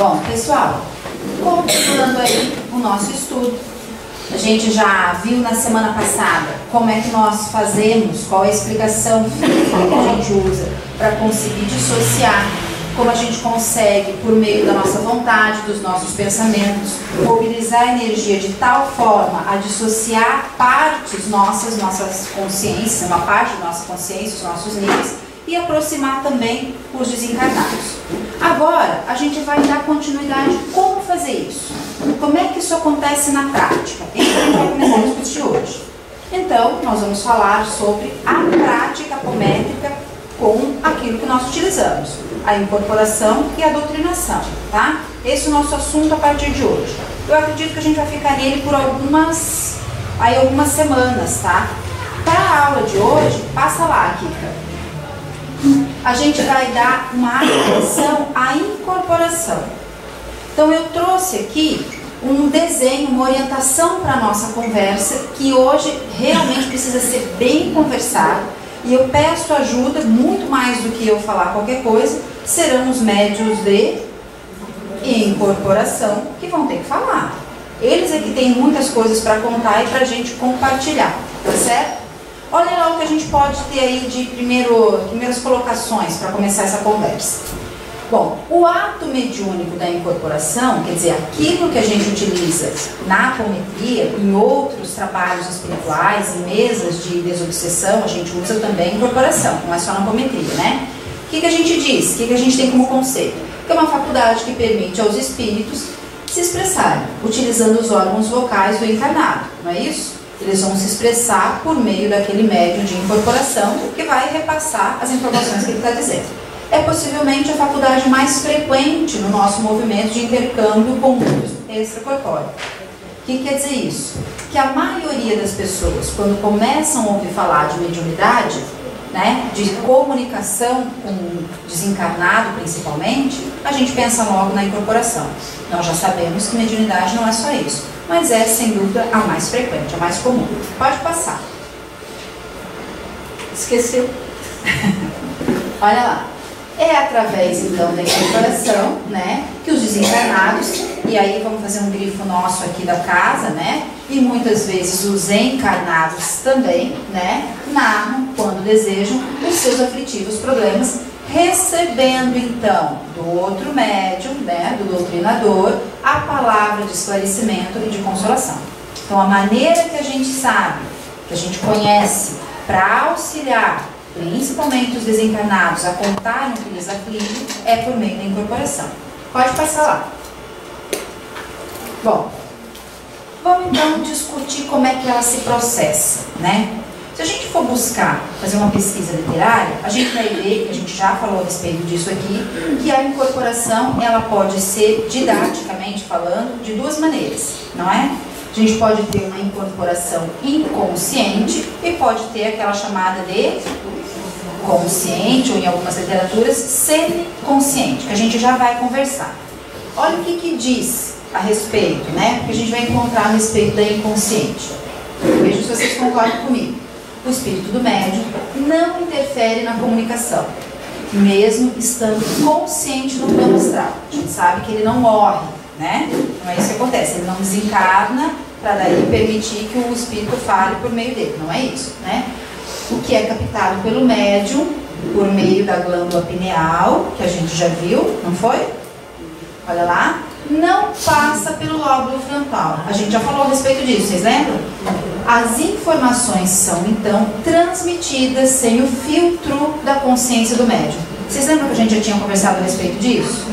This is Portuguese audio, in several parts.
Bom, pessoal, continuando aí o nosso estudo, a gente já viu na semana passada como é que nós fazemos, qual é a explicação física que a gente usa para conseguir dissociar, como a gente consegue, por meio da nossa vontade, dos nossos pensamentos, mobilizar a energia de tal forma a dissociar partes nossas consciências, uma parte da nossa consciência, os nossos níveis, e aproximar também os desencarnados. Agora, a gente vai dar continuidade como fazer isso. Como é que isso acontece na prática? E a gente vai começar a discutir hoje. Então, nós vamos falar sobre a prática apométrica com aquilo que nós utilizamos, a incorporação e a doutrinação, tá? Esse é o nosso assunto a partir de hoje. Eu acredito que a gente vai ficar nele por algumas semanas, tá? Para a aula de hoje, passa lá, Kika. A gente vai dar uma atenção à incorporação. Então eu trouxe aqui um desenho, uma orientação para a nossa conversa, que hoje realmente precisa ser bem conversado, e eu peço ajuda, muito mais do que eu falar qualquer coisa, serão os médiuns de incorporação que vão ter que falar. Eles é que têm muitas coisas para contar e para a gente compartilhar, tá certo? Olha lá o que a gente pode ter aí de primeiras colocações para começar essa conversa. Bom, o ato mediúnico da incorporação, quer dizer, aquilo que a gente utiliza na apometria, em outros trabalhos espirituais, em mesas de desobsessão, a gente usa também incorporação, não é só na apometria, né? O que a gente diz? O que a gente tem como conceito? Que é uma faculdade que permite aos espíritos se expressarem, utilizando os órgãos vocais do encarnado, não é isso? Eles vão se expressar por meio daquele médium de incorporação que vai repassar as informações que ele está dizendo. É possivelmente a faculdade mais frequente no nosso movimento de intercâmbio com o mundo extracorpóreo. O que quer dizer isso? Que a maioria das pessoas, quando começam a ouvir falar de mediunidade, né, de comunicação com o desencarnado principalmente, a gente pensa logo na incorporação. Nós já sabemos que mediunidade não é só isso, mas é sem dúvida a mais frequente, a mais comum. Pode passar. Esqueceu? Olha lá. É através então da incorporação, né, que os desencarnados, e aí vamos fazer um grifo nosso aqui da casa, né, e muitas vezes os encarnados também, né, narram, quando desejam, os seus aflitivos problemas, recebendo então do outro médium, né, do doutrinador, a palavra de esclarecimento e de consolação. Então a maneira que a gente sabe, que a gente conhece, para auxiliar principalmente os desencarnados a contarem o que lhes aflige, é por meio da incorporação. Pode passar lá. Bom, vamos então discutir como é que ela se processa, né? Se a gente for buscar fazer uma pesquisa literária, a gente vai ver, que a gente já falou a respeito disso aqui, que a incorporação ela pode ser, didaticamente falando, de duas maneiras, não é? A gente pode ter uma incorporação inconsciente e pode ter aquela chamada de consciente, ou em algumas literaturas, semiconsciente, que a gente já vai conversar. Olha o que diz a respeito, né? Que a gente vai encontrar a respeito da inconsciente. Veja se vocês concordam comigo. O espírito do médium não interfere na comunicação, mesmo estando consciente no plano astral. A gente sabe que ele não morre, né? Não é isso que acontece, ele não desencarna para daí permitir que o espírito fale por meio dele, não é isso, né? O que é captado pelo médium por meio da glândula pineal, que a gente já viu, não foi? Olha lá, não passa pelo lóbulo frontal. A gente já falou a respeito disso, vocês lembram? As informações são então transmitidas sem o filtro da consciência do médium. Vocês lembram que a gente já tinha conversado a respeito disso?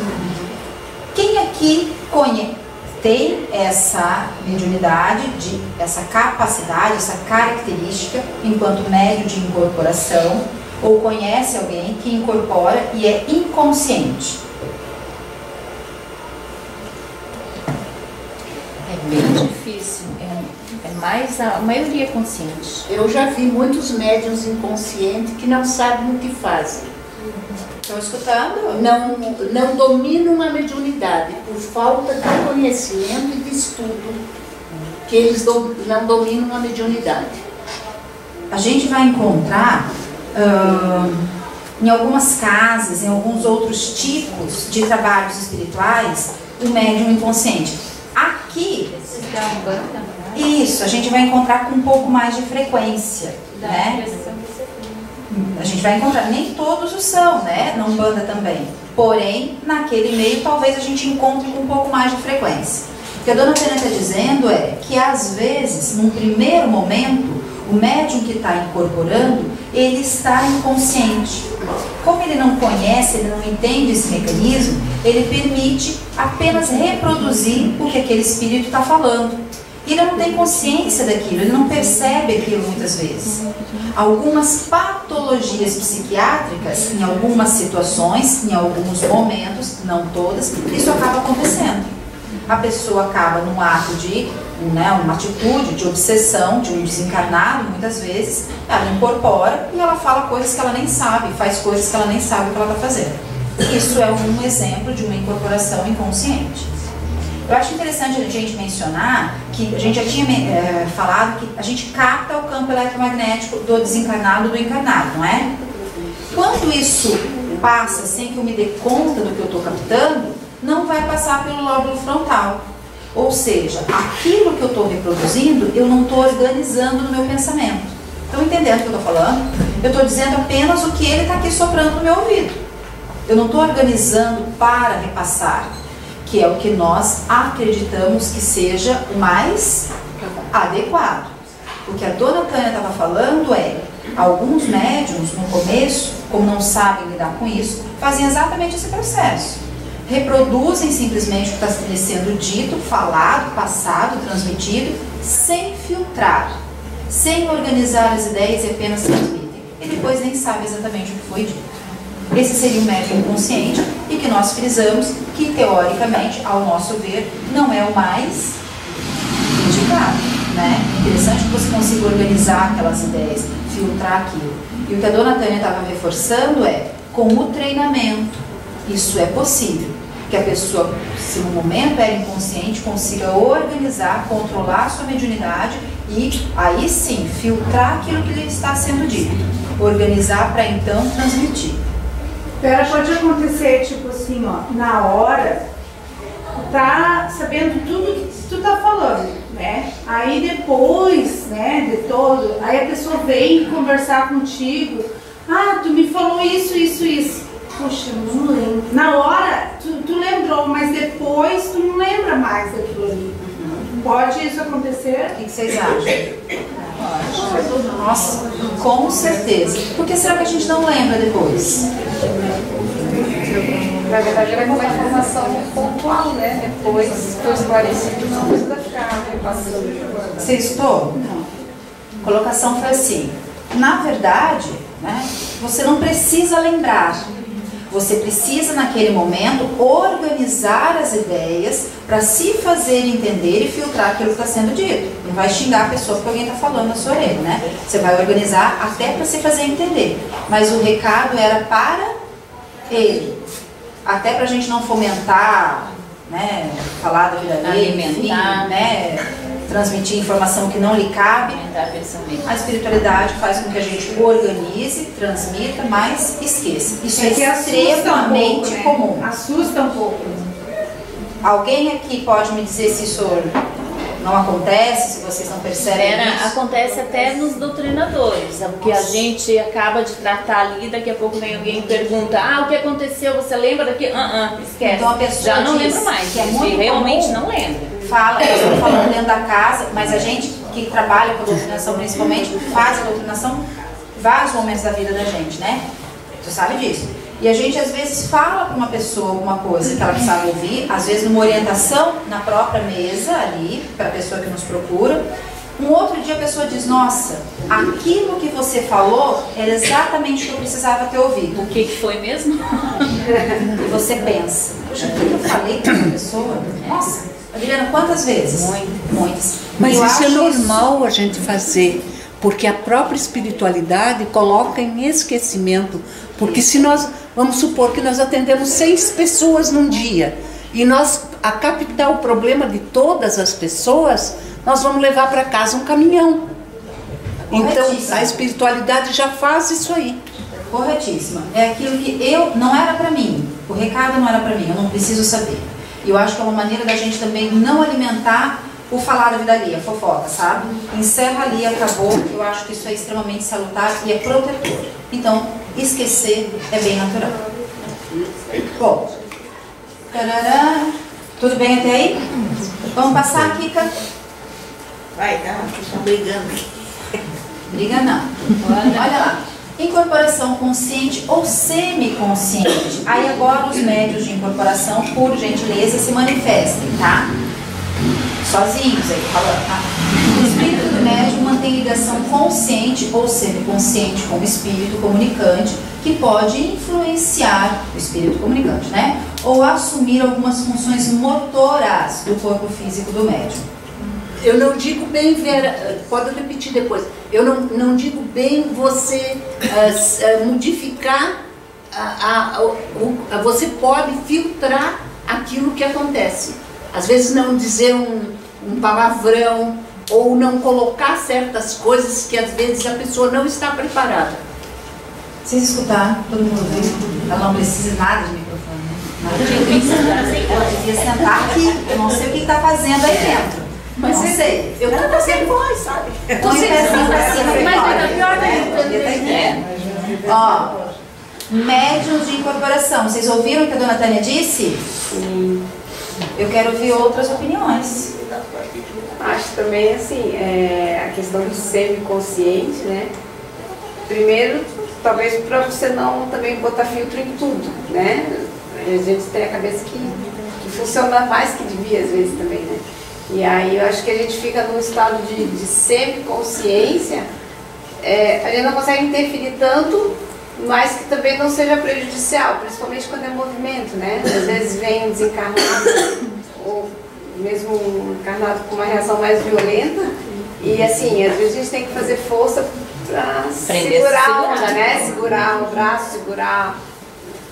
Quem aqui tem essa mediunidade, essa capacidade, essa característica enquanto médium de incorporação, ou conhece alguém que incorpora e é inconsciente? É bem difícil, é mais a maioria consciente. Eu já vi muitos médiuns inconscientes que não sabem o que fazem. Estão escutando? Não dominam a mediunidade por falta de conhecimento e de estudo, que eles não dominam a mediunidade. A gente vai encontrar Em algumas casas, em alguns outros tipos de trabalhos espirituais, o médium inconsciente. Aqui, isso, a gente vai encontrar com um pouco mais de frequência, né? A gente vai encontrar, nem todos o são, né? Na Umbanda também. Porém, naquele meio, talvez a gente encontre com um pouco mais de frequência. O que a dona Tânia está dizendo é que, às vezes, num primeiro momento, o médium que está incorporando, ele está inconsciente. Como ele não conhece, ele não entende esse mecanismo, ele permite apenas reproduzir o que aquele espírito está falando. E ele não tem consciência daquilo, ele não percebe aquilo muitas vezes. Algumas patologias psiquiátricas, em algumas situações, em alguns momentos, não todas, isso acaba acontecendo. A pessoa acaba num ato de, uma atitude de obsessão, de um desencarnado, muitas vezes, ela incorpora e ela fala coisas que ela nem sabe, faz coisas que ela nem sabe o que ela está fazendo. Isso é um exemplo de uma incorporação inconsciente. Eu acho interessante a gente mencionar que a gente já tinha falado que a gente capta o campo eletromagnético do desencarnado do encarnado, não é? Quando isso passa sem que eu me dê conta do que eu estou captando, não vai passar pelo lóbulo frontal. Ou seja, aquilo que eu estou reproduzindo, eu não estou organizando no meu pensamento. Estão entendendo o que eu estou falando? Eu estou dizendo apenas o que ele está aqui soprando no meu ouvido. Eu não estou organizando para repassar, que é o que nós acreditamos que seja o mais adequado. O que a dona Tânia estava falando é, alguns médiums no começo, como não sabem lidar com isso, fazem exatamente esse processo. Reproduzem simplesmente o que está sendo dito, falado, passado, transmitido, sem filtrar, sem organizar as ideias e apenas transmitem. E depois nem sabe exatamente o que foi dito. Esse seria o médium inconsciente e que nós frisamos que, teoricamente, ao nosso ver, não é o mais indicado, né? Interessante que você consiga organizar aquelas ideias, filtrar aquilo. E o que a dona Tânia estava reforçando é, com o treinamento, isso é possível. Que a pessoa, se no momento era inconsciente, consiga organizar, controlar a sua mediunidade e, aí sim, filtrar aquilo que lhe está sendo dito. Organizar para então transmitir. Pera, pode acontecer, tipo assim, ó, na hora, tá sabendo tudo que tu tá falando, né? Aí depois, né, de todo, aí a pessoa vem conversar contigo, ah, tu me falou isso, isso, isso. Poxa, eu não lembro. Na hora, tu lembrou, mas depois tu não lembra mais daquilo ali. Pode isso acontecer? O que vocês acham? Nossa, com certeza. Por que será que a gente não lembra depois? Na verdade, era uma informação pontual, né? Depois foi esclarecido, não precisa ficar repassando. Você estou? Não. A colocação foi assim. Na verdade, né, você não precisa lembrar. Você precisa, naquele momento, organizar as ideias para se fazer entender e filtrar aquilo que está sendo dito. Não vai xingar a pessoa porque alguém está falando na sua orelha, né? Você vai organizar até para se fazer entender. Mas o recado era para ele. Até para a gente não fomentar, né? Falar da vida dele, alimentar, enfim, né? Transmitir informação que não lhe cabe. A espiritualidade faz com que a gente organize, transmita, mas esqueça. Isso é extremamente comum. Assusta um pouco. Alguém aqui pode me dizer se isso não acontece, se vocês não percebem isso? Acontece até nos doutrinadores, porque a gente acaba de tratar ali, daqui a pouco vem alguém e pergunta, o que aconteceu, você lembra daqui? Esquece. Então a pessoa já não lembra mais, que é muito realmente comum. Não lembra. Fala, eu estou falando dentro da casa, mas a gente que trabalha com a doutrinação principalmente, faz a doutrinação em vários momentos da vida da gente, né? Tu sabe disso. E a gente às vezes fala para uma pessoa alguma coisa que ela precisa ouvir, às vezes numa orientação na própria mesa ali, para a pessoa que nos procura. Um outro dia a pessoa diz, nossa, aquilo que você falou era exatamente o que eu precisava ter ouvido. O que foi mesmo? E você pensa, poxa, o que eu falei para essa pessoa? Nossa, Adriana, quantas vezes? Muitas. Mas isso é normal a gente fazer, porque a própria espiritualidade coloca em esquecimento. Porque se nós, vamos supor que nós atendemos 6 pessoas num dia, e nós, a captar o problema de todas as pessoas, nós vamos levar para casa um caminhão. Então, a espiritualidade já faz isso aí. corretíssima. É aquilo que não era pra mim. O recado não era pra mim, eu não preciso saber. E eu acho que é uma maneira da gente também não alimentar o falar da vida alheia, fofoca, sabe? Encerra ali, acabou. Eu acho que isso é extremamente salutar e é protetor. Então, esquecer é bem natural. Bom, tarará. Tudo bem até aí? Vamos passar, Kika? Vai, tá? Estão brigando. Briga não. Olha lá. Incorporação consciente ou semiconsciente. Aí agora os médios de incorporação, por gentileza, se manifestem, tá? Sozinhos aí, falando, tá? O espírito do médium mantém ligação consciente ou semiconsciente com o espírito comunicante, que pode influenciar o espírito comunicante, né? Ou assumir algumas funções motoras do corpo físico do médium. Eu não digo bem, Vera, pode repetir depois. Eu não digo bem você modificar, você pode filtrar aquilo que acontece. Às vezes não dizer um palavrão ou não colocar certas coisas que às vezes a pessoa não está preparada. Vocês escutaram? Todo mundo viu? Ela não precisa nada de microfone, né? Ela devia sentar aqui. Eu não sei o que está fazendo aí dentro. Mas não sei. Eu tô sem voz, sabe? Tô sem voz. Mas ainda pior ainda. Ó, médiuns de incorporação. Vocês ouviram o que a dona Tânia disse? Sim. Eu quero ouvir outras opiniões. Acho também, assim, a questão do semiconsciente, né? Primeiro, talvez para você não também botar filtro em tudo, né? A gente tem a cabeça que funciona mais que devia, às vezes, também, né? E aí eu acho que a gente fica num estado de semiconsciência, a gente não consegue interferir tanto, mas que também não seja prejudicial, principalmente quando é movimento, né? Às vezes vem um desencarnado, ou mesmo encarnado com uma reação mais violenta, e assim, às vezes a gente tem que fazer força para segurar a onda, né? Segurar o braço, segurar,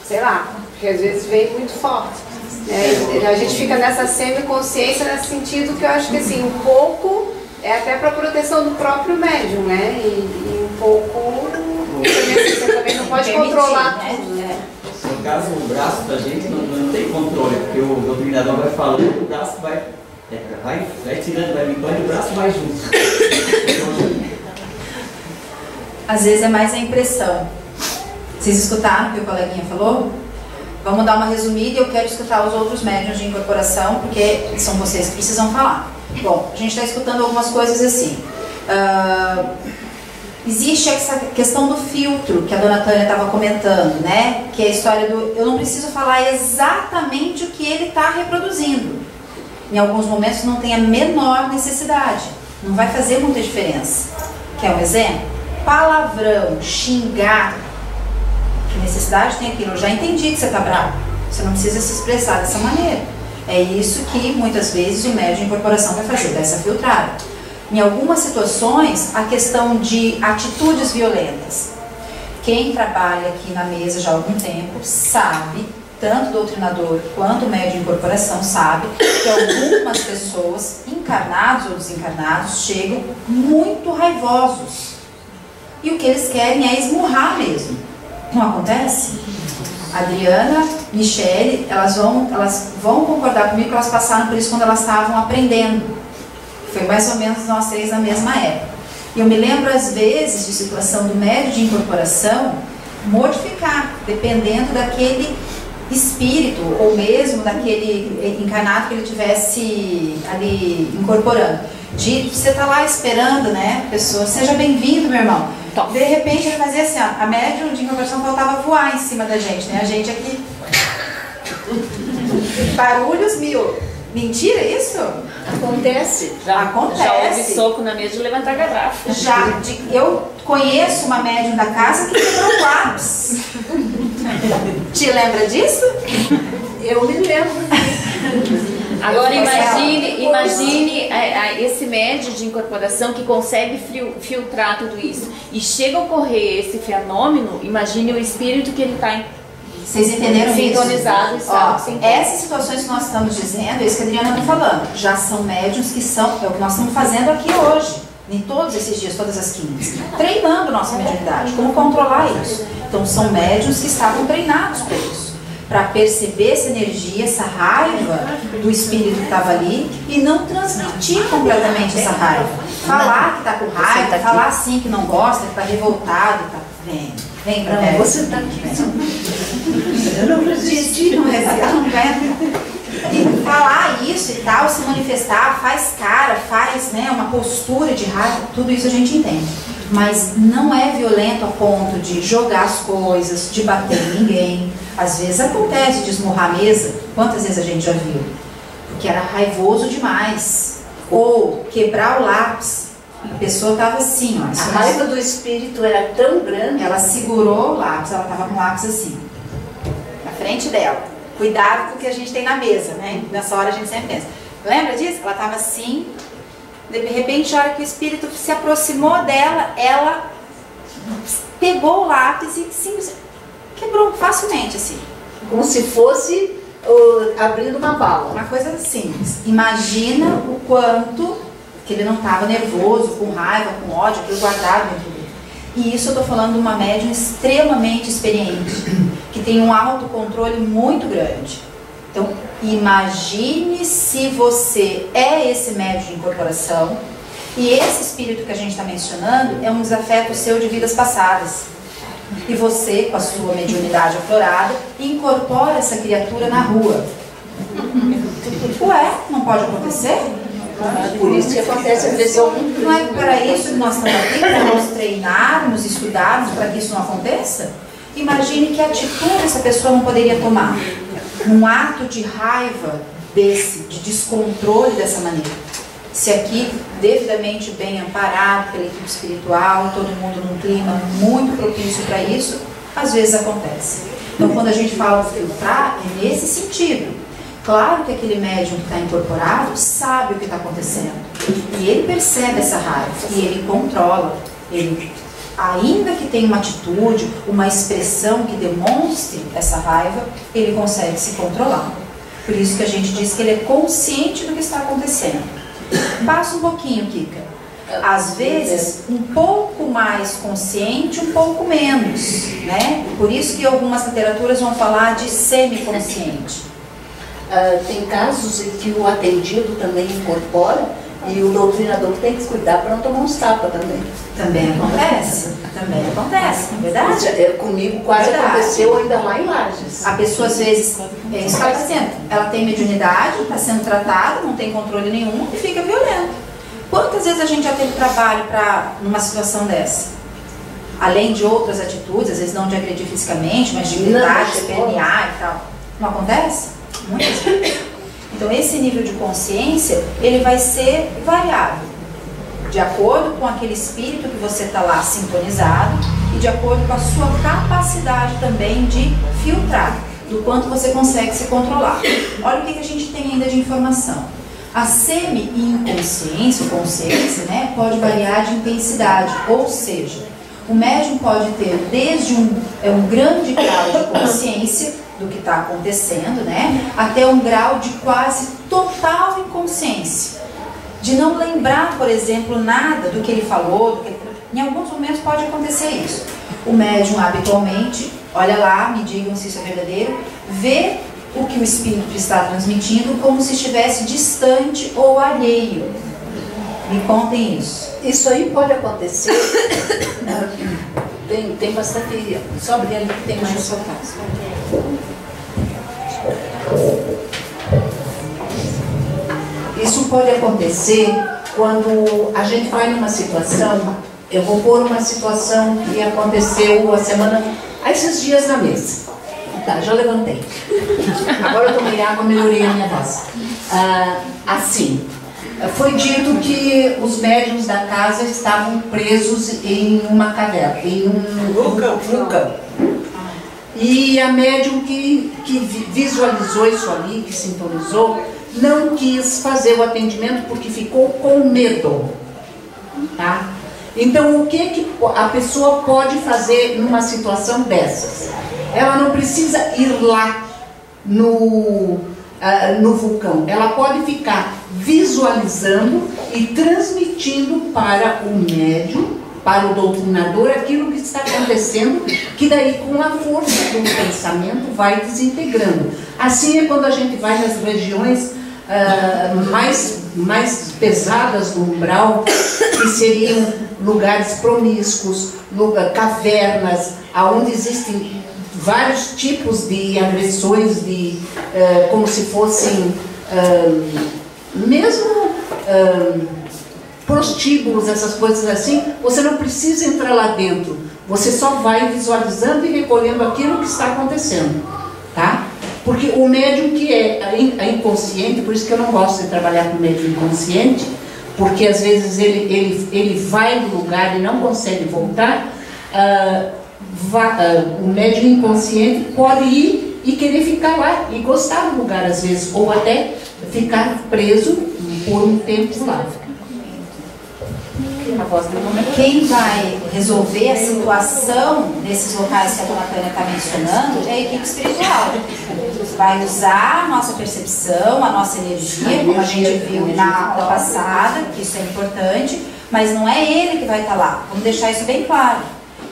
sei lá, porque às vezes vem muito forte. A gente fica nessa semiconsciência nesse sentido que eu acho que assim, um pouco é até para proteção do próprio médium, né? E um pouco você também não pode controlar tudo, né? No caso, o braço da gente não tem controle, porque o doutrinador vai falando, o braço vai tirando, vai limpando e o braço vai junto. Às vezes é mais a impressão. Vocês escutaram o que o coleguinha falou? Vamos dar uma resumida e eu quero escutar os outros médiuns de incorporação, porque são vocês que precisam falar. Bom, a gente está escutando algumas coisas assim. Existe essa questão do filtro que a dona Tânia estava comentando, né? Que é a história do eu não preciso falar exatamente o que ele está reproduzindo. Em alguns momentos não tem a menor necessidade. Não vai fazer muita diferença. Quer um exemplo? Palavrão, xingar. Que necessidade tem aquilo? Eu já entendi que você está bravo. Você não precisa se expressar dessa maneira. É isso que muitas vezes o médium de incorporação vai fazer, dessa filtrada. Em algumas situações, a questão de atitudes violentas. Quem trabalha aqui na mesa já há algum tempo sabe, tanto o doutrinador quanto o médium de incorporação sabe, que algumas pessoas, encarnados ou desencarnados, chegam muito raivosos. E o que eles querem é esmurrar mesmo. Não acontece? Adriana, Michele, elas vão concordar comigo que elas passaram por isso quando elas estavam aprendendo. Foi mais ou menos nós três na mesma época. E eu me lembro às vezes de situação do médium de incorporação modificar, dependendo daquele espírito ou mesmo daquele encarnado que ele tivesse ali incorporando. Você tá lá esperando, né, a pessoa, seja bem-vindo, meu irmão. De repente ele fazia assim, ó, a médium de incorporação faltava voar em cima da gente, né? A gente aqui. Barulhos mil. Mentira isso? Acontece. Acontece. Já houve soco na mesa de levantar garrafa. Eu conheço uma médium da casa que quebrou quadros. Te lembra disso? Eu me lembro. Agora imagine esse médium de incorporação que consegue filtrar tudo isso e chega a ocorrer esse fenômeno, imagine o espírito que ele está Vocês entenderam sintonizado. Isso? Ó, essas situações que nós estamos dizendo, é isso que a Adriana está falando, já são médiuns que são, é o que nós estamos fazendo aqui hoje. em todos esses dias, todas as quintas, treinando nossa mediunidade, como controlar isso. Então são médiuns que estavam treinados para isso, para perceber essa energia, essa raiva do espírito que estava ali e não transmitir completamente essa raiva. Falar que está com raiva, falar assim que não gosta, que está revoltado, tá... vem para mim. Você está aqui. Eu não resisti, não resisti. E falar isso e tal, se manifestar, faz cara, faz, né, uma postura de raiva, tudo isso a gente entende. Mas não é violento a ponto de jogar as coisas, de bater em ninguém. Às vezes acontece de esmurrar a mesa. Quantas vezes a gente já viu? Porque era raivoso demais. Ou quebrar o lápis. A pessoa estava assim, ó. A raiva do espírito era tão grande. Ela segurou o lápis, ela estava com o lápis assim, na frente dela. Cuidado com o que a gente tem na mesa, né? Nessa hora a gente sempre pensa. Lembra disso? Ela estava assim, de repente, a hora que o espírito se aproximou dela, ela pegou o lápis e sim, quebrou facilmente, assim. Como se fosse abrindo uma bala. Uma coisa simples. Imagina o quanto que ele não estava nervoso, com raiva, com ódio, aquilo guardado dentro dele. E isso eu estou falando de uma médium extremamente experiente, que tem um autocontrole muito grande. Então, imagine se você é esse médium de incorporação e esse espírito que a gente está mencionando é um desafeto seu de vidas passadas. E você, com a sua mediunidade aflorada, incorpora essa criatura na rua. Ué, não pode acontecer? Por isso que acontece às vezes. Não é para isso que nós estamos aqui, para nós treinarmos, estudarmos para que isso não aconteça? Imagine que atitude essa pessoa não poderia tomar num ato de raiva desse, de descontrole dessa maneira. Se aqui, devidamente bem amparado pela equipe espiritual, todo mundo num clima muito propício para isso, às vezes acontece. Então, quando a gente fala de filtrar, é nesse sentido. Claro que aquele médium que está incorporado sabe o que está acontecendo. E ele percebe essa raiva. E ele controla. Ele, ainda que tenha uma atitude, uma expressão que demonstre essa raiva, ele consegue se controlar. Por isso que a gente diz que ele é consciente do que está acontecendo. Passa um pouquinho, Kika. Às vezes, um pouco mais consciente, um pouco menos, né? Por isso que algumas literaturas vão falar de semiconsciente. Tem casos em que o atendido também incorpora e o doutrinador tem que cuidar para não tomar uns tapas também. Também acontece, é verdade? Comigo quase aconteceu ainda lá em Lages. A pessoa às vezes, é isso que ela está dizendo, ela tem mediunidade, está sendo tratada, não tem controle nenhum e fica violenta. Quantas vezes a gente já teve trabalho numa situação dessa? Além de outras atitudes, às vezes não de agredir fisicamente, mas de gritar, de espernear e tal. Não acontece? Muitas vezes. Então esse nível de consciência, ele vai ser variável, de acordo com aquele espírito que você está lá sintonizado e de acordo com a sua capacidade também de filtrar, do quanto você consegue se controlar. Olha o que a gente tem ainda de informação. A semi-inconsciência, consciência, né, pode variar de intensidade, ou seja, o médium pode ter desde um grande grau de consciência do que está acontecendo, né, até um grau de quase total inconsciência, de não lembrar, por exemplo, nada do que ele falou, em alguns momentos pode acontecer isso. O médium habitualmente, olha lá, me digam se isso é verdadeiro, vê o que o espírito está transmitindo como se estivesse distante ou alheio. Me contem isso. Isso aí pode acontecer. Tem bastante. Sobre ali que tem mais sua casa. Isso pode acontecer quando a gente vai numa situação. Eu vou pôr uma situação que aconteceu há esses dias na mesa. Tá, já levantei. Agora eu tomei água, melhorei a minha voz. Assim, foi dito que os médiuns da casa estavam presos em uma caverna, em um vulcão. E a médium que visualizou isso ali, que sintonizou, não quis fazer o atendimento porque ficou com medo. Tá? Então, o que a pessoa pode fazer numa situação dessas? Ela não precisa ir lá no vulcão. Ela pode ficar visualizando e transmitindo para o médium, para o doutrinador, aquilo que está acontecendo, que daí com a força do pensamento vai desintegrando. Assim é quando a gente vai nas regiões mais pesadas do umbral, que seriam lugares promíscuos, cavernas, onde existem vários tipos de agressões, como se fossem mesmo prostíbulos, essas coisas assim. Você não precisa entrar lá dentro, você só vai visualizando e recolhendo aquilo que está acontecendo, tá? Porque o médium que é inconsciente, por isso que eu não gosto de trabalhar com médium inconsciente, porque às vezes ele vai do lugar e não consegue voltar. O médium inconsciente pode ir e querer ficar lá e gostar do lugar às vezes, ou até ficar preso por um tempo lá. Quem vai resolver a situação nesses locais que a dona Tânia está mencionando é a equipe espiritual. Vai usar a nossa percepção, a nossa energia, como a gente viu na aula passada, que isso é importante, mas não é ele que vai estar lá. Vamos deixar isso bem claro.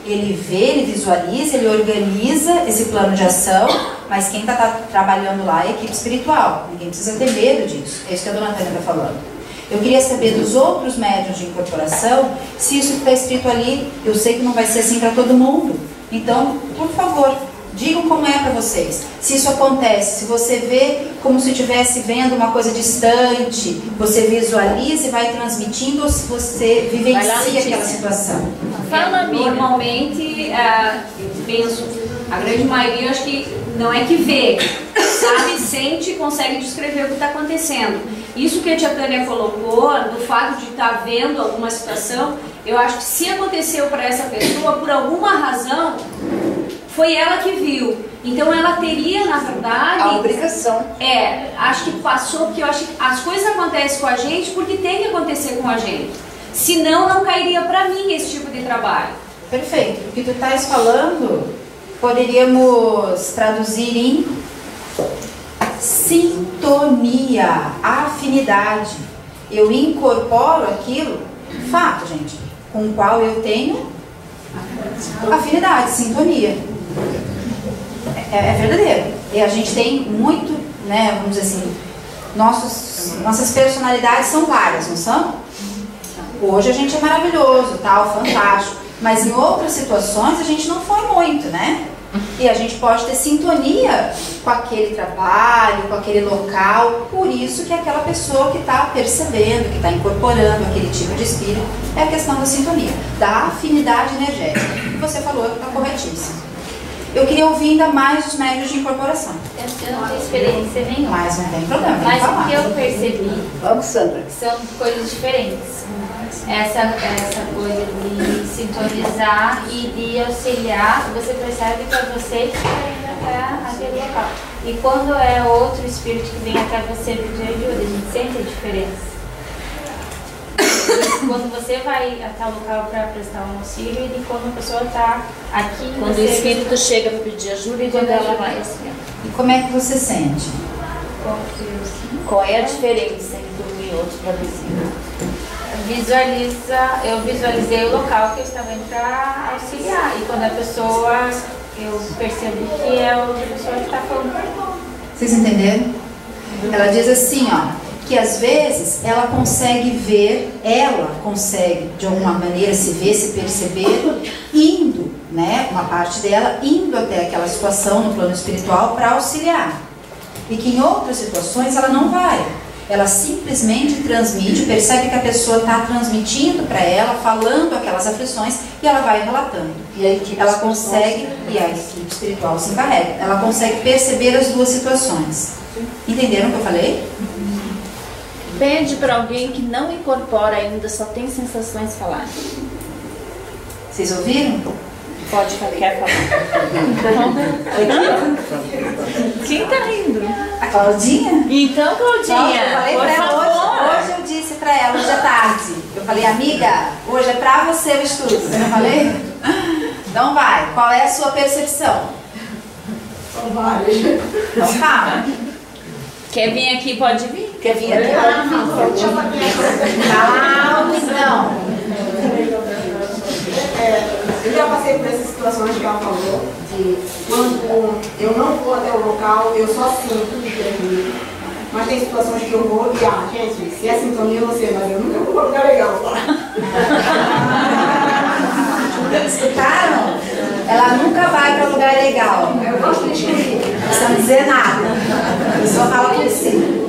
Ele vê, ele visualiza, ele organiza esse plano de ação, mas quem está trabalhando lá é a equipe espiritual. Ninguém precisa ter medo disso. É isso que a dona Tânia está falando. Eu queria saber dos outros médiuns de incorporação, se isso está escrito ali. Eu sei que não vai ser assim para todo mundo. Então, por favor, digam como é para vocês. Se isso acontece, se você vê como se estivesse vendo uma coisa distante, você visualiza e vai transmitindo, ou se você vivencia aquela situação. Normalmente, penso, a grande maioria, acho que não é que vê, sabe, sente e consegue descrever o que está acontecendo. Isso que a tia Tânia colocou, do fato de estar vendo alguma situação, eu acho que se aconteceu para essa pessoa, por alguma razão, foi ela que viu. Então ela teria, na verdade... A obrigação. Acho que passou, porque eu acho que as coisas acontecem com a gente porque tem que acontecer com a gente. Senão não cairia para mim esse tipo de trabalho. Perfeito. O que tu estás falando, poderíamos traduzir em sintonia, afinidade. Eu incorporo aquilo, fato, gente, com o qual eu tenho afinidade, sintonia. É verdadeiro. E a gente tem muito, né, vamos dizer assim, nossas personalidades são várias, não são? Hoje a gente é maravilhoso, tal, fantástico. Mas em outras situações a gente não foi muito, né? E a gente pode ter sintonia com aquele trabalho, com aquele local. Por isso que aquela pessoa que está percebendo, que está incorporando aquele tipo de espírito, é a questão da sintonia, da afinidade energética. E você falou, está corretíssimo. Eu queria ouvir ainda mais os médios de incorporação. Eu não tenho experiência nenhuma. Mas não tem problema, mas falar. O que eu percebi Vamos, Sandra. são coisas diferentes. Essa coisa de sintonizar e de auxiliar, você percebe que é você que está indo até aquele local. E quando é outro espírito que vem até você pedir ajuda, a gente sente a diferença. Quando você vai até o local para prestar um auxílio e de quando a pessoa está aqui. Quando o espírito chega para pedir ajuda e quando ela vai assim. E como é que você sente? Qual é a diferença entre um e outro para vizinho? Eu visualizei o local que eu estava indo para auxiliar. E quando a pessoa, eu percebo que é outra pessoa que está falando. Vocês entenderam? Ela diz assim, ó, que às vezes ela consegue ver, ela consegue de alguma maneira se ver, se perceber, indo, né, uma parte dela, indo até aquela situação no plano espiritual para auxiliar. E que em outras situações ela não vai. Ela simplesmente transmite, percebe que a pessoa está transmitindo para ela, falando aquelas aflições e ela vai relatando. E aí ela consegue, e a equipe espiritual se encarrega, ela consegue perceber as duas situações. Entenderam o que eu falei? Pede para alguém que não incorpora ainda, só tem sensações falar. Vocês ouviram? Pode falar, quer falar? Quem tá rindo? A Claudinha? Então, Claudinha, eu falei por pra ela favor. hoje eu disse pra ela, hoje à tarde. Eu falei, amiga, hoje é pra você o estudo. Eu não falei? Então vai, qual é a sua percepção? São várias. Então calma. Quer vir aqui, pode vir. Quer vir aqui? Não. Eu já passei por essas situações que ela falou, de quando eu não vou até o local, eu só sinto que termino. Mas tem situações que eu vou e, gente, se é sintonia, eu não sei, mas eu nunca vou pra um lugar legal. Escutaram? Ela nunca vai para lugar legal. Eu gosto de escrever. Não precisa dizer nada. Eu só falo por si.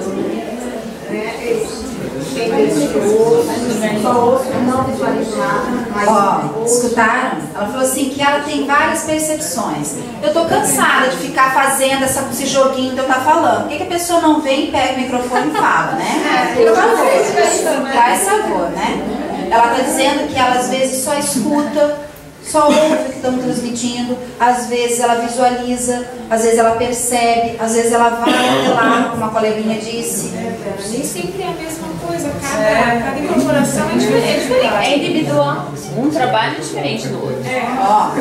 Não visualizo nada. Ó, escutaram? Ela falou assim que ela tem várias percepções. Eu tô cansada de ficar fazendo esse joguinho que eu tá falando. Por que a pessoa não vem, pega o microfone e fala, né? Faz favor, né? Ela tá dizendo que ela às vezes só escuta, só ouve o que estão transmitindo, às vezes ela visualiza, às vezes ela percebe, às vezes ela vai até lá, como a coleguinha disse. Nem sempre é a mesma coisa, cada incorporação é diferente. É individual. Um trabalho é diferente do outro. Ó,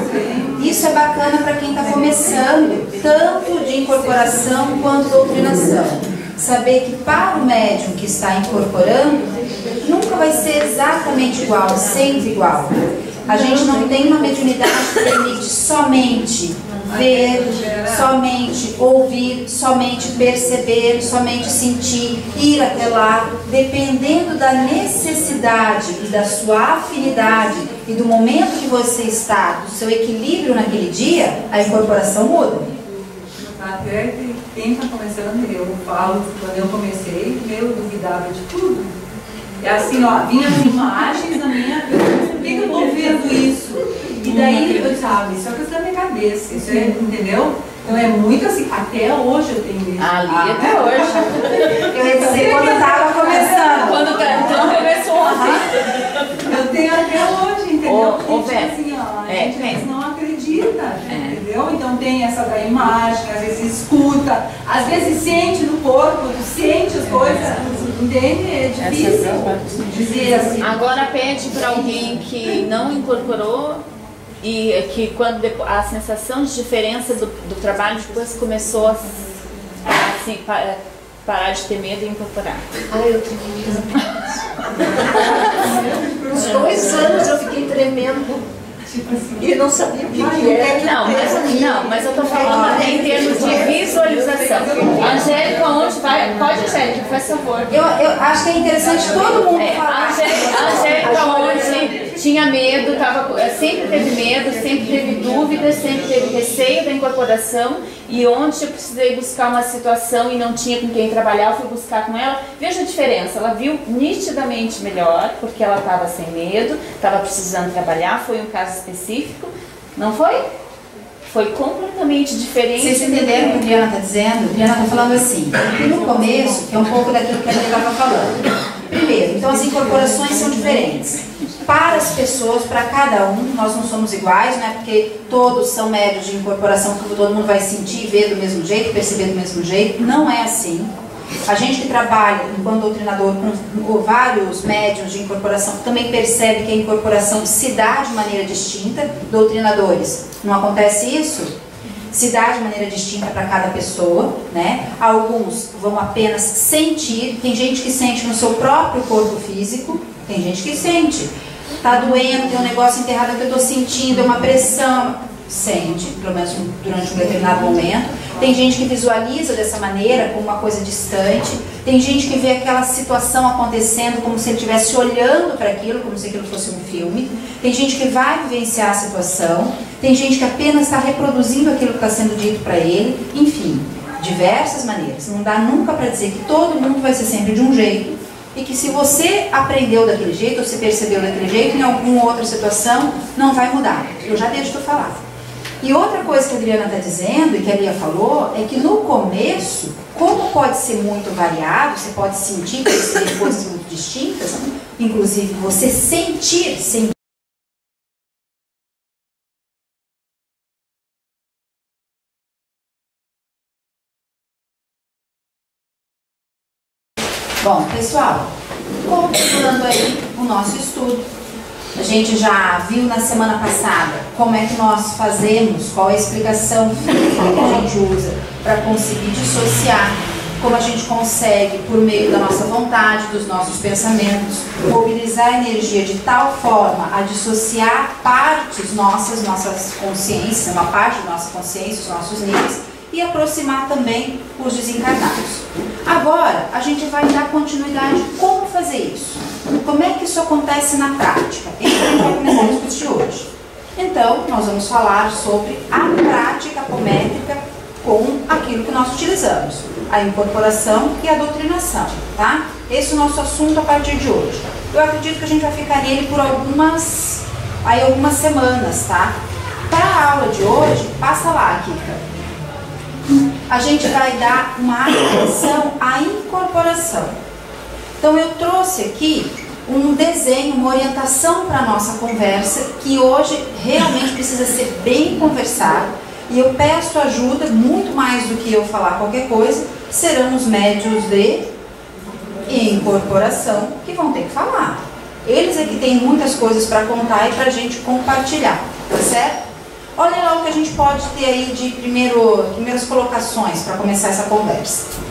isso é bacana para quem está começando, tanto de incorporação quanto doutrinação. Saber que para o médium que está incorporando, nunca vai ser exatamente igual, sempre igual. A gente não tem uma mediunidade que permite somente ver, somente ouvir, somente perceber, somente sentir, ir até lá. Dependendo da necessidade e da sua afinidade e do momento que você está, do seu equilíbrio naquele dia, a incorporação muda. Até quem está começando, eu falo, quando eu comecei, eu duvidava de tudo. É assim, ó, vinha as imagens na minha cabeça, por que eu estou vendo isso? E daí, eu sabe, isso é questão da minha cabeça, isso é, entendeu? Então é muito assim, até hoje eu tenho isso. Ali até hoje. Eu ia dizer quando estava começando. Quando o cartão começou a Eu tenho até hoje, entendeu? Porque, assim, ó, a gente às vezes não acredita, entendeu? Então tem essa da imagem, às vezes escuta, às vezes sente no corpo, sente as coisas, entende? É difícil dizer assim. Agora pede para alguém que não incorporou e que quando a sensação de diferença do trabalho depois começou a assim, parar de ter medo e incorporar. Ai, eu tenho Uns 2 anos eu fiquei tremendo. E não sabia o que era. Mas eu tô falando até em termos de visualização. Angélica, onde vai? Pode, Angélica, faz favor. Eu acho que é interessante todo mundo falar. Angélica, onde tinha medo, sempre teve medo, sempre teve dúvidas, sempre teve receio da incorporação. E onde eu precisei buscar uma situação e não tinha com quem trabalhar, eu fui buscar com ela. Veja a diferença, ela viu nitidamente melhor, porque ela estava sem medo, estava precisando trabalhar, foi um caso específico, não foi? Foi completamente diferente. Vocês entenderam o que a Adriana está dizendo? A Adriana está falando assim, que no começo, que é um pouco daquilo que a Adriana estava falando. Primeiro, então as incorporações são diferentes. Para as pessoas, para cada um, nós não somos iguais, né? Porque todos são médios de incorporação, que todo mundo vai sentir e ver do mesmo jeito, perceber do mesmo jeito. Não é assim. A gente que trabalha enquanto doutrinador com vários médiuns de incorporação também percebe que a incorporação se dá de maneira distinta. Doutrinadores, não acontece isso? Se dá de maneira distinta para cada pessoa, né? Alguns vão apenas sentir, tem gente que sente no seu próprio corpo físico, tem gente que sente. Tá doendo, tem um negócio enterrado que eu estou sentindo, é uma pressão. Sente, pelo menos durante um determinado momento. Tem gente que visualiza dessa maneira, como uma coisa distante. Tem gente que vê aquela situação acontecendo como se ele estivesse olhando para aquilo, como se aquilo fosse um filme. Tem gente que vai vivenciar a situação. Tem gente que apenas está reproduzindo aquilo que está sendo dito para ele. Enfim, diversas maneiras. Não dá nunca para dizer que todo mundo vai ser sempre de um jeito. E que se você aprendeu daquele jeito, ou se percebeu daquele jeito, em alguma outra situação, não vai mudar. Eu já deixo de falar. E outra coisa que a Adriana está dizendo, e que a Lia falou, é que no começo, como pode ser muito variado, você pode sentir que são coisas muito distintas, inclusive você sentir. Bom, pessoal, continuando aí o nosso estudo. A gente já viu na semana passada como é que nós fazemos, qual é a explicação física que a gente usa para conseguir dissociar como a gente consegue, por meio da nossa vontade, dos nossos pensamentos, mobilizar a energia de tal forma a dissociar partes nossas consciências, uma parte da nossa consciência, os nossos níveis, e aproximar também os desencarnados. Agora, a gente vai dar continuidade como fazer isso. Como é que isso acontece na prática? É isso que a gente vai começar a discutir hoje. Então, nós vamos falar sobre a prática apométrica com aquilo que nós utilizamos, a incorporação e a doutrinação, tá? Esse é o nosso assunto a partir de hoje. Eu acredito que a gente vai ficar nele por algumas semanas, tá? Para a aula de hoje, passa lá, Kika. A gente vai dar uma atenção à incorporação. Então eu trouxe aqui um desenho, uma orientação para a nossa conversa, que hoje realmente precisa ser bem conversado, e eu peço ajuda, muito mais do que eu falar qualquer coisa, serão os médiuns de incorporação que vão ter que falar. Eles é que têm muitas coisas para contar e para a gente compartilhar, tá certo? Olha lá o que a gente pode ter aí de primeiras colocações para começar essa conversa.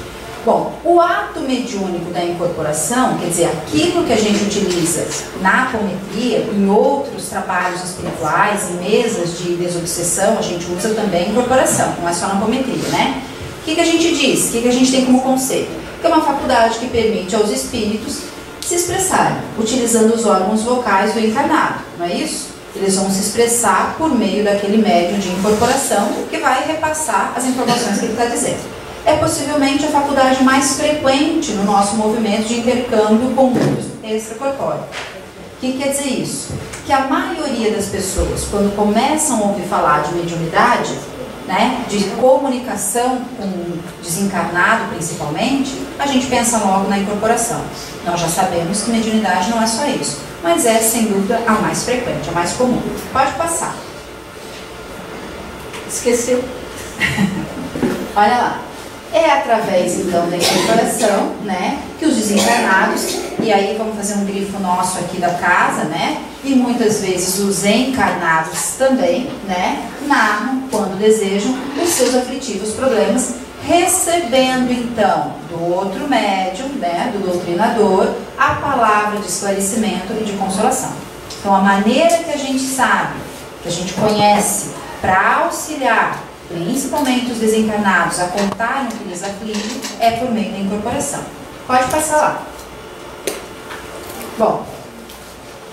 Bom, o ato mediúnico da incorporação, quer dizer, aquilo que a gente utiliza na apometria, em outros trabalhos espirituais, em mesas de desobsessão, a gente usa também incorporação, não é só na apometria, né? O que a gente diz? O que a gente tem como conceito? Que é uma faculdade que permite aos espíritos se expressarem, utilizando os órgãos vocais do encarnado, não é isso? Eles vão se expressar por meio daquele médium de incorporação que vai repassar as informações que ele está dizendo. É possivelmente a faculdade mais frequente no nosso movimento de intercâmbio com o mundo extracorpóreo. O que quer dizer isso? Que a maioria das pessoas, quando começam a ouvir falar de mediunidade, né, de comunicação com o desencarnado principalmente, a gente pensa logo na incorporação. Nós já sabemos que mediunidade não é só isso, mas é sem dúvida a mais frequente, a mais comum. Pode passar. Esqueceu? Olha lá. É através, então, da incorporação, né, que os desencarnados, e aí vamos fazer um grifo nosso aqui da casa, né, e muitas vezes os encarnados também, né, narram, quando desejam, os seus aflitivos problemas, recebendo, então, do outro médium, né, do doutrinador, a palavra de esclarecimento e de consolação. Então, a maneira que a gente sabe, que a gente conhece, para auxiliar principalmente os desencarnados a contarem o que lhes aflige, é por meio da incorporação. Pode passar lá. Bom,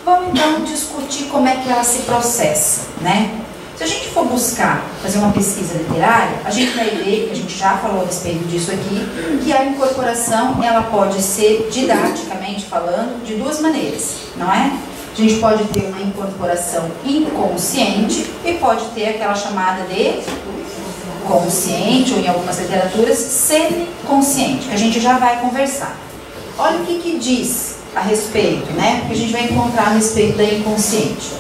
vamos então discutir como é que ela se processa, né? Se a gente for buscar fazer uma pesquisa literária, a gente vai ver, que a gente já falou a respeito disso aqui, que a incorporação, ela pode ser, didaticamente falando, de duas maneiras, não é? A gente pode ter uma incorporação inconsciente e pode ter aquela chamada de consciente, ou em algumas literaturas, semiconsciente, que a gente já vai conversar. Olha o que diz a respeito, né? Porque a gente vai encontrar a respeito da inconsciente.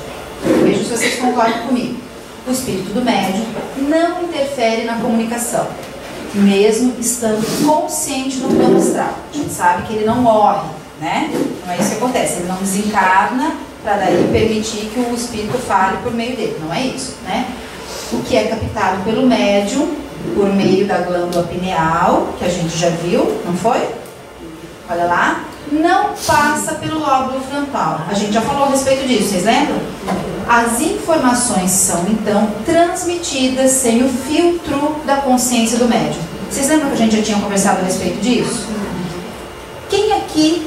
Vejam se vocês concordam comigo. O espírito do médium não interfere na comunicação, mesmo estando consciente no plano astral. A gente sabe que ele não morre, né? Não é isso que acontece, ele não desencarna para daí permitir que o espírito fale por meio dele, não é isso, né? O que é captado pelo médium por meio da glândula pineal, que a gente já viu, não foi? Olha lá, não passa pelo lóbulo frontal. A gente já falou a respeito disso, vocês lembram? As informações são então transmitidas sem o filtro da consciência do médium. Vocês lembram que a gente já tinha conversado a respeito disso? Quem aqui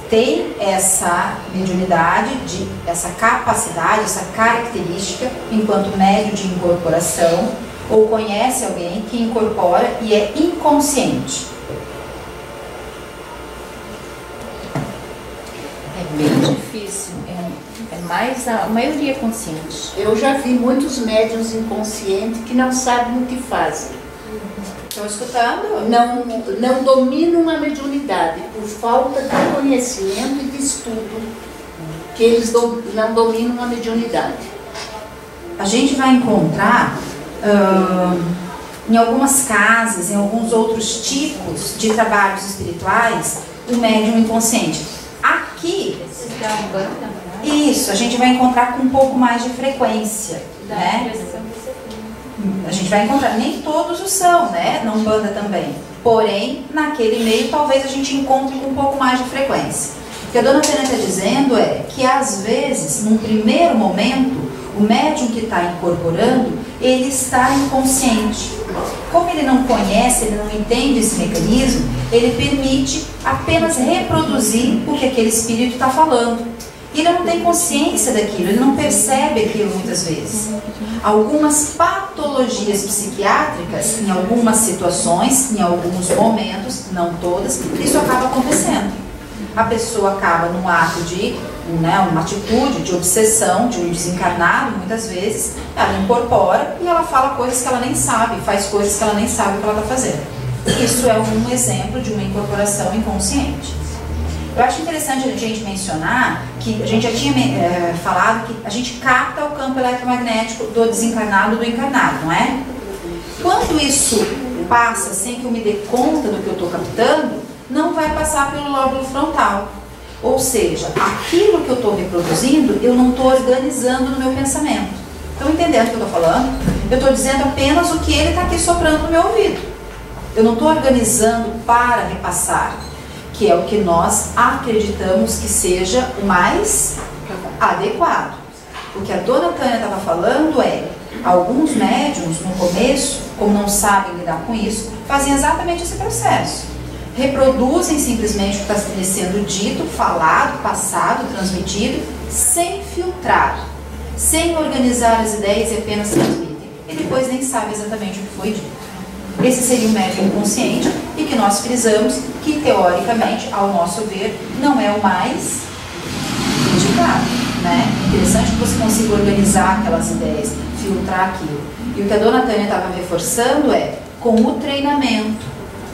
tem essa mediunidade, essa capacidade, essa característica enquanto médium de incorporação, ou conhece alguém que incorpora e é inconsciente? É bem difícil, é mais a maioria consciente. Eu já vi muitos médiuns inconscientes que não sabem o que fazem. Estão escutando? Não dominam a mediunidade por falta de conhecimento e de estudo, que eles não dominam a mediunidade. A gente vai encontrar em algumas casas, em alguns outros tipos de trabalhos espirituais, o médium inconsciente. Aqui, isso, a gente vai encontrar com um pouco mais de frequência, né? A gente vai encontrar, nem todos o são, né? Na Umbanda também. Porém, naquele meio talvez a gente encontre com um pouco mais de frequência. O que a dona Tânia está dizendo é que às vezes, num primeiro momento, o médium que está incorporando, ele está inconsciente. Como ele não conhece, ele não entende esse mecanismo, ele permite apenas reproduzir o que aquele espírito está falando. E ele não tem consciência daquilo, ele não percebe aquilo muitas vezes. Algumas patologias psiquiátricas, em algumas situações, em alguns momentos, não todas, isso acaba acontecendo. A pessoa acaba num ato de, uma atitude de obsessão, de um desencarnado, muitas vezes, ela incorpora e ela fala coisas que ela nem sabe, faz coisas que ela nem sabe o que ela está fazendo. Isso é um exemplo de uma incorporação inconsciente. Eu acho interessante a gente mencionar que a gente já tinha falado que a gente capta o campo eletromagnético do desencarnado do encarnado, não é? Quando isso passa sem que eu me dê conta do que eu estou captando, não vai passar pelo lóbulo frontal. Ou seja, aquilo que eu estou reproduzindo, eu não estou organizando no meu pensamento. Estão entendendo o que eu estou falando? Eu estou dizendo apenas o que ele está aqui soprando no meu ouvido. Eu não estou organizando para repassar, que é o que nós acreditamos que seja o mais adequado. O que a dona Tânia estava falando é, alguns médiums no começo, como não sabem lidar com isso, fazem exatamente esse processo. Reproduzem simplesmente o que está sendo dito, falado, passado, transmitido, sem filtrar, sem organizar as ideias e apenas transmitem. E depois nem sabe exatamente o que foi dito. Esse seria o médium inconsciente e que nós frisamos que, teoricamente, ao nosso ver, não é o mais indicado, né? É interessante que você consiga organizar aquelas ideias, filtrar aquilo. E o que a dona Tânia estava reforçando é, com o treinamento,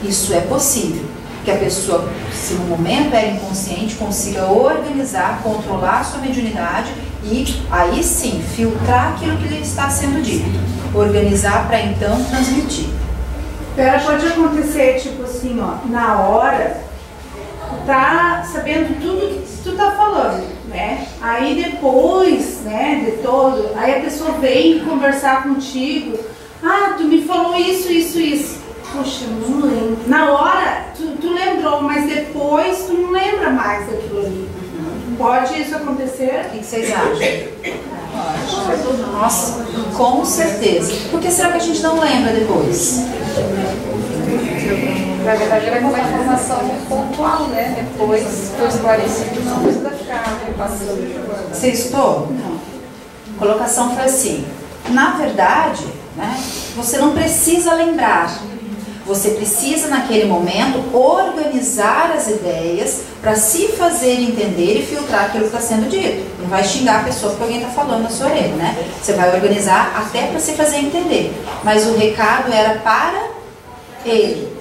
isso é possível, que a pessoa, se no momento era inconsciente, consiga organizar, controlar a sua mediunidade e, aí sim, filtrar aquilo que lhe está sendo dito, organizar para então transmitir. Pode acontecer, tipo assim, ó, na hora, tu tá sabendo tudo que tu tá falando, né? Aí depois, né, de todo, aí a pessoa vem conversar contigo, tu me falou isso. Poxa, não lembro. Na hora, tu lembrou, mas depois tu não lembra mais daquilo ali. Pode isso acontecer? O que vocês acham? Nossa, com certeza. Por que será que a gente não lembra depois? Na verdade, ela é uma informação pontual, né? Depois foi esclarecido, não precisa ficar repassando. Você escutou? Não. A colocação foi assim. Na verdade, né, você não precisa lembrar. Você precisa, naquele momento, organizar as ideias para se fazer entender e filtrar aquilo que está sendo dito. Não vai xingar a pessoa porque alguém está falando na sua orelha, né? Você vai organizar até para se fazer entender. Mas o recado era para ele.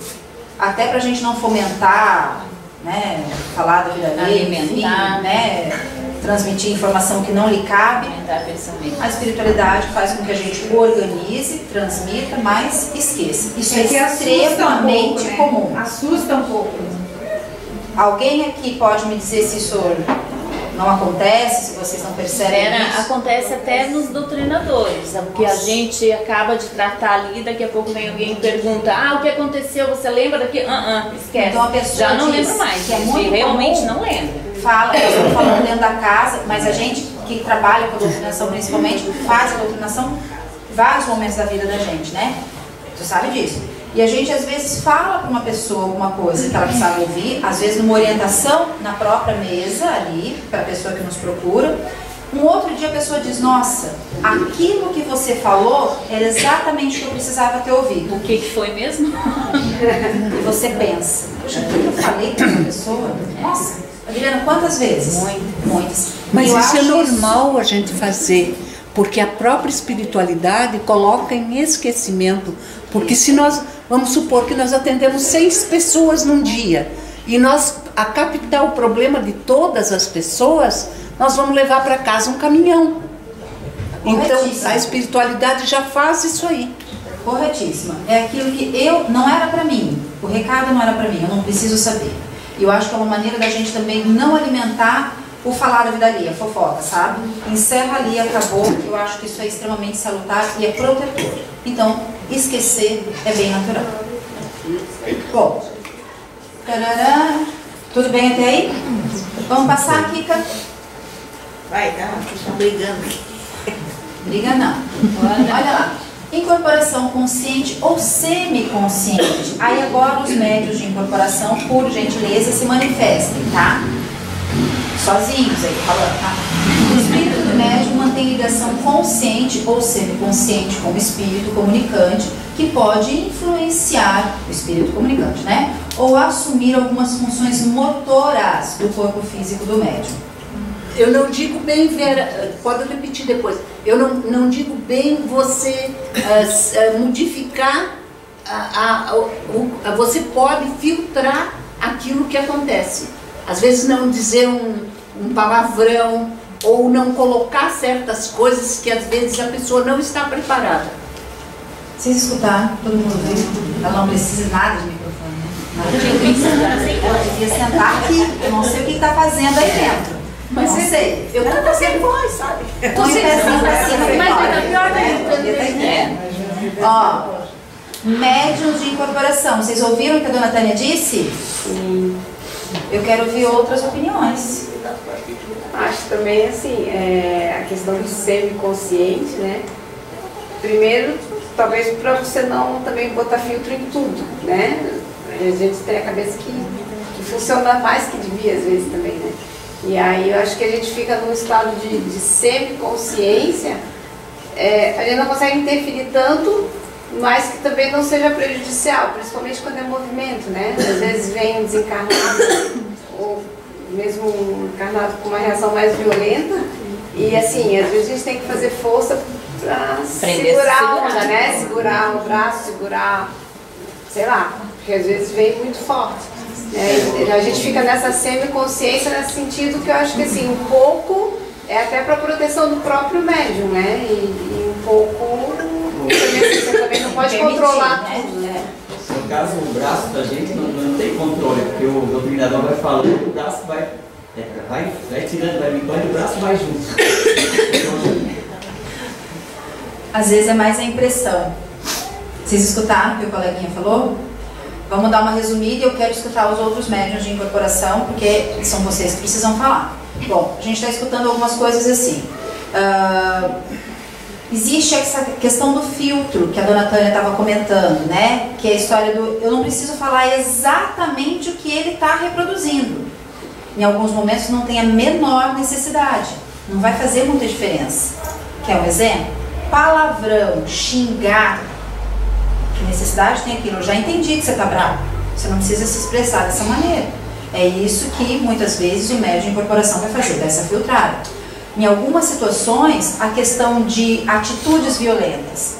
Até para a gente não fomentar, né? Falar da vida dele, alimentar, né? Transmitir informação que não lhe cabe. A espiritualidade faz com que a gente organize, transmita, mas esqueça. Isso é extremamente comum. Assusta um pouco. Alguém aqui pode me dizer se isso não acontece, se vocês não percebem isso? Acontece até nos doutrinadores, porque a gente acaba de tratar ali, daqui a pouco vem alguém e pergunta, o que aconteceu, você lembra daqui? Esquece. Então a pessoa já não lembra mais, que é muito realmente comum, não lembra. Nós estamos falando dentro da casa, mas a gente que trabalha com a doutrinação principalmente, faz a doutrinação em vários momentos da vida da gente, né? Você sabe disso. E a gente às vezes fala para uma pessoa alguma coisa que ela precisava ouvir, às vezes numa orientação na própria mesa ali, para a pessoa que nos procura. Um outro dia a pessoa diz, nossa, aquilo que você falou era exatamente o que eu precisava ter ouvido. O que foi mesmo? E você pensa, poxa, o que eu falei para essa pessoa? Nossa, Adriana, quantas vezes? Muitas. Mas isso é normal a gente fazer, porque a própria espiritualidade coloca em esquecimento. Porque se nós, vamos supor que nós atendemos 6 pessoas num dia, e nós, a captar o problema de todas as pessoas, nós vamos levar para casa um caminhão. Então, a espiritualidade já faz isso aí. Corretíssima. É aquilo que não era para mim. O recado não era para mim, eu não preciso saber. E eu acho que é uma maneira da gente também não alimentar o falar da vida alheia, a fofoca, sabe? Encerra ali, acabou. Eu acho que isso é extremamente salutar e é protetor. Então, esquecer é bem natural. Bom, tarará. Tudo bem até aí? Vamos passar, Kika? Vai, tá, vocês estão brigando. Briga não. Olha lá. Incorporação consciente ou semiconsciente. Aí agora os médios de incorporação, por gentileza, se manifestem, tá? Sozinhos aí, falando, tá? O espírito do médium mantém ligação consciente ou semiconsciente com o espírito comunicante, que pode influenciar o espírito comunicante, né? Ou assumir algumas funções motoras do corpo físico do médium. Eu não digo bem, Vera, pode repetir depois. Eu não digo bem você modificar, você pode filtrar aquilo que acontece. Às vezes não dizer um palavrão ou não colocar certas coisas que às vezes a pessoa não está preparada. Vocês escutaram? Todo mundo viu? Ela não precisa nada de microfone, né? Nada de ela devia sentar aqui. Eu não sei o que está fazendo aí dentro. Mas não sei. Eu não sei voz, sabe? Tô sem mas pior ainda. Ó, médiuns de incorporação. Vocês ouviram o que a dona Tânia disse? Sim. Eu quero ouvir outras opiniões. Acho também assim, a questão do semiconsciente, né? Primeiro, talvez para você não também botar filtro em tudo, né? A gente tem a cabeça que funciona mais que devia às vezes também, né? E aí eu acho que a gente fica num estado de semiconsciência, a gente não consegue interferir tanto, mas que também não seja prejudicial, principalmente quando é movimento, né? Às vezes vem um desencarnado, ou mesmo um encarnado com uma reação mais violenta, e assim, às vezes a gente tem que fazer força para segurar a onda, né? Segurar o braço, segurar, sei lá, porque às vezes vem muito forte. A gente fica nessa semiconsciência nesse sentido que eu acho que assim, um pouco é até para proteção do próprio médium, né? E um pouco você também não pode controlar tudo, né? No caso, o braço da gente não tem controle, porque o doutrinador vai falando, o braço vai tirando, vai limpando e o braço vai junto. Às vezes é mais a impressão. Vocês escutaram o que o coleguinha falou? Vamos dar uma resumida e eu quero escutar os outros médiuns de incorporação, porque são vocês que precisam falar. Bom, a gente está escutando algumas coisas assim. Existe essa questão do filtro que a dona Tânia estava comentando, né? Que é a história do eu não preciso falar exatamente o que ele está reproduzindo. Em alguns momentos não tem a menor necessidade. Não vai fazer muita diferença. Quer um exemplo? Palavrão, xingar. Que necessidade tem aquilo? Eu já entendi que você está bravo. Você não precisa se expressar dessa maneira. É isso que muitas vezes o médium de incorporação vai fazer, dessa filtrada. Em algumas situações, a questão de atitudes violentas.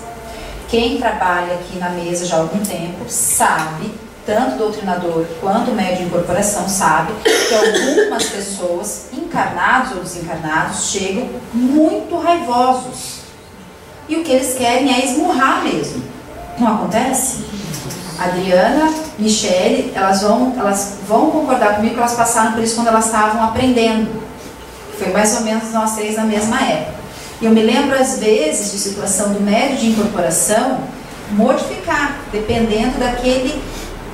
Quem trabalha aqui na mesa já há algum tempo sabe, tanto o doutrinador quanto o médium de incorporação sabe, que algumas pessoas, encarnados ou desencarnados, chegam muito raivosos. E o que eles querem é esmurrar mesmo. Não acontece? Adriana, Michele, elas vão concordar comigo que elas passaram por isso quando elas estavam aprendendo. Foi mais ou menos nós três na mesma época. E eu me lembro às vezes de situação do médium de incorporação modificar, dependendo daquele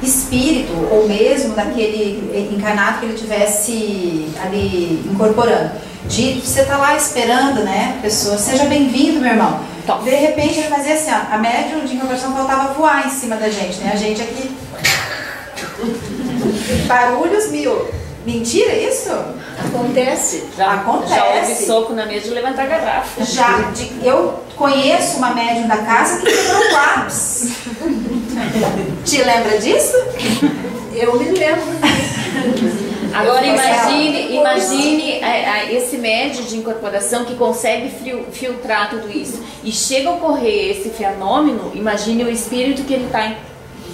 espírito ou mesmo daquele encarnado que ele tivesse ali incorporando. Você tá lá esperando, né, a pessoa, seja bem-vindo, meu irmão. De repente ele fazia assim, ó, a médium de incorporação faltava voar em cima da gente, né? A gente aqui. Barulhos mil. Mentira isso? Acontece. Acontece. Já houve soco na mesa de levantar a garrafa. Eu conheço uma médium da casa que quebrou lápis. Te lembra disso? Eu me lembro. Agora imagine esse médium de incorporação que consegue filtrar tudo isso. E chega a ocorrer esse fenômeno, imagine o espírito que ele está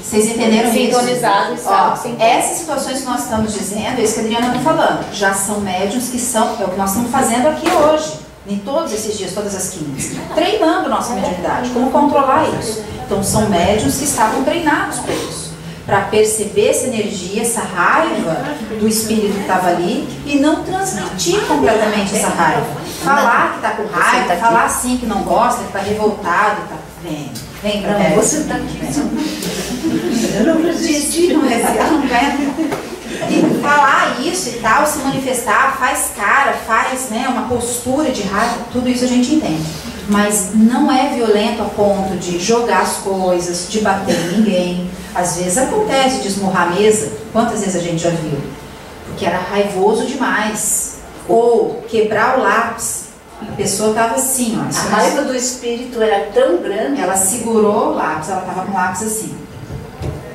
Vocês entenderam sintonizado. Essas situações que nós estamos dizendo, é isso que a Adriana está falando, já são médiuns que são, é o que nós estamos fazendo aqui hoje, em todos esses dias, todas as quintas, treinando nossa mediunidade, como controlar isso. Então são médiuns que estavam treinados para isso, para perceber essa energia, essa raiva do espírito que estava ali e não transmitir completamente essa raiva. Falar que está com raiva, falar assim que não gosta, que está revoltado, está vendo. Vem pra Não, perto. você tá aqui. Eu não resisti, não aguenta. E falar isso e tal, se manifestar, faz cara, faz, né, uma postura de raiva, tudo isso a gente entende. Mas não é violento a ponto de jogar as coisas, de bater em ninguém. Às vezes acontece de esmurrar a mesa. Quantas vezes a gente já viu? Porque era raivoso demais. Ou quebrar o lápis. A pessoa estava assim, ó. A raiva do espírito era tão grande. Ela segurou o lápis, ela estava com o lápis assim,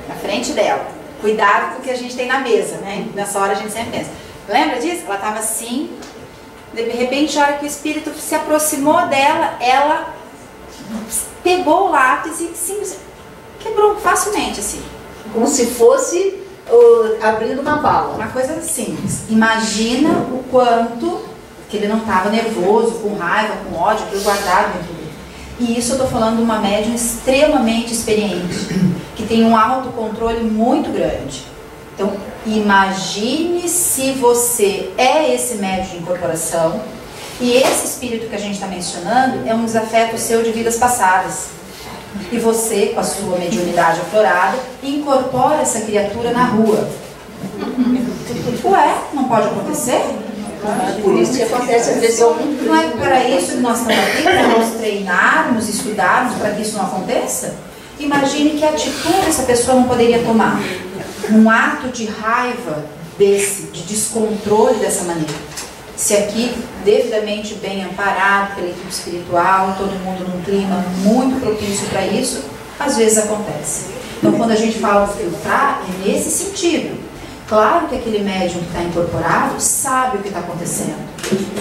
na frente dela. Cuidado com o que a gente tem na mesa, né? Nessa hora a gente sempre pensa. Lembra disso? Ela estava assim, de repente, a hora que o espírito se aproximou dela, ela pegou o lápis e simplesmente quebrou facilmente, assim. Como se fosse abrindo uma bala. Uma coisa simples. Imagina o quanto que ele não estava nervoso, com raiva, com ódio, aquilo guardado dentro dele. E isso eu estou falando de uma médium extremamente experiente, que tem um autocontrole muito grande. Então, imagine se você é esse médium de incorporação e esse espírito que a gente está mencionando é um desafeto seu de vidas passadas. E você, com a sua mediunidade aflorada, incorpora essa criatura na rua. Ué, não pode acontecer? Por isso que acontece às vezes. Não é para isso que nós estamos aqui, para nós treinarmos, estudarmos para que isso não aconteça? Imagine que atitude essa pessoa não poderia tomar. Um ato de raiva desse, de descontrole dessa maneira. Se aqui, devidamente bem amparado pela equipe espiritual, todo mundo num clima muito propício para isso, às vezes acontece. Então, quando a gente fala de filtrar, é nesse sentido. Claro que aquele médium que está incorporado sabe o que está acontecendo.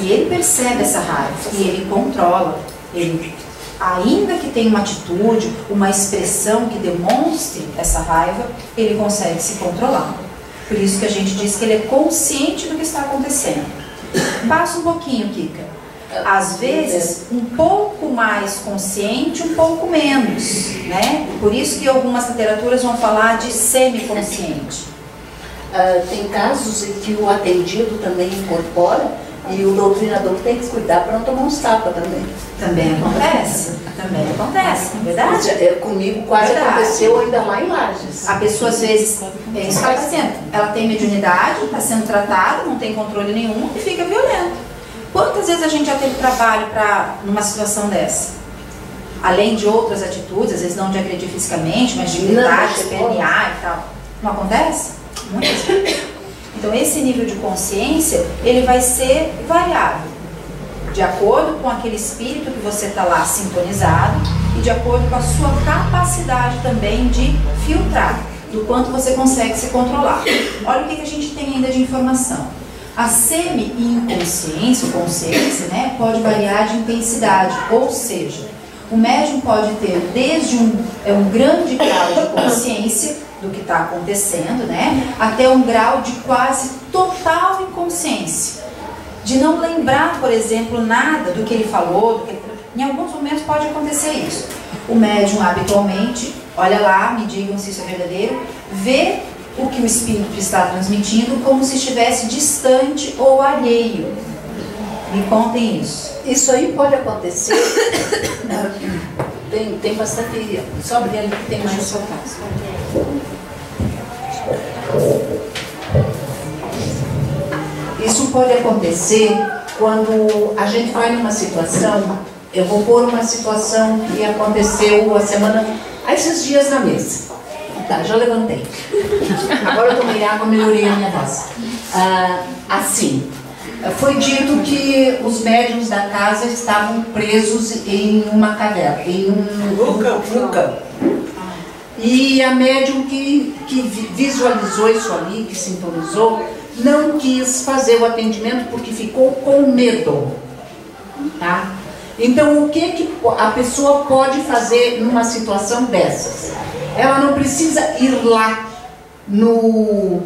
E ele percebe essa raiva, e ele controla. Ele, ainda que tenha uma atitude, uma expressão que demonstre essa raiva, ele consegue se controlar. Por isso que a gente diz que ele é consciente do que está acontecendo. Passa um pouquinho, Kika. Às vezes, um pouco mais consciente, um pouco menos, né? Por isso que algumas literaturas vão falar de semiconsciente. Tem casos em que o atendido também incorpora e o doutrinador tem que cuidar para não tomar uns tapas também. Também acontece, é verdade? Comigo quase aconteceu ainda lá em Lages. A pessoa às vezes, é isso que ela está dizendo, ela tem mediunidade, está sendo tratada, não tem controle nenhum e fica violento. Quantas vezes a gente já teve trabalho numa situação dessa? Além de outras atitudes, às vezes não de agredir fisicamente, mas de gritar, de espernear e tal. Não acontece? Muitas vezes. Então esse nível de consciência, ele vai ser variável, de acordo com aquele espírito que você está lá sintonizado e de acordo com a sua capacidade também de filtrar, do quanto você consegue se controlar. Olha o que a gente tem ainda de informação. A semi-inconsciência, consciência, né, pode variar de intensidade, ou seja, o médium pode ter desde um grande grau de consciência do que está acontecendo, né, até um grau de quase total inconsciência. De não lembrar, por exemplo, nada do que ele falou, em alguns momentos pode acontecer isso. O médium habitualmente, olha lá, me digam se isso é verdadeiro, vê o que o espírito está transmitindo como se estivesse distante ou alheio. Me contem isso. Isso aí pode acontecer. Tem bastante. Sobre ali que tem mais no seu caso. Isso pode acontecer quando a gente vai numa situação. Eu vou pôr uma situação que aconteceu há esses dias na mesa. Tá, já levantei. Agora eu tomei água, melhorei a minha voz. Assim, foi dito que os médiuns da casa estavam presos em uma caverna, em um vulcão. E a médium que visualizou isso ali, que sintonizou, não quis fazer o atendimento porque ficou com medo. Tá? Então, o que a pessoa pode fazer numa situação dessas? Ela não precisa ir lá no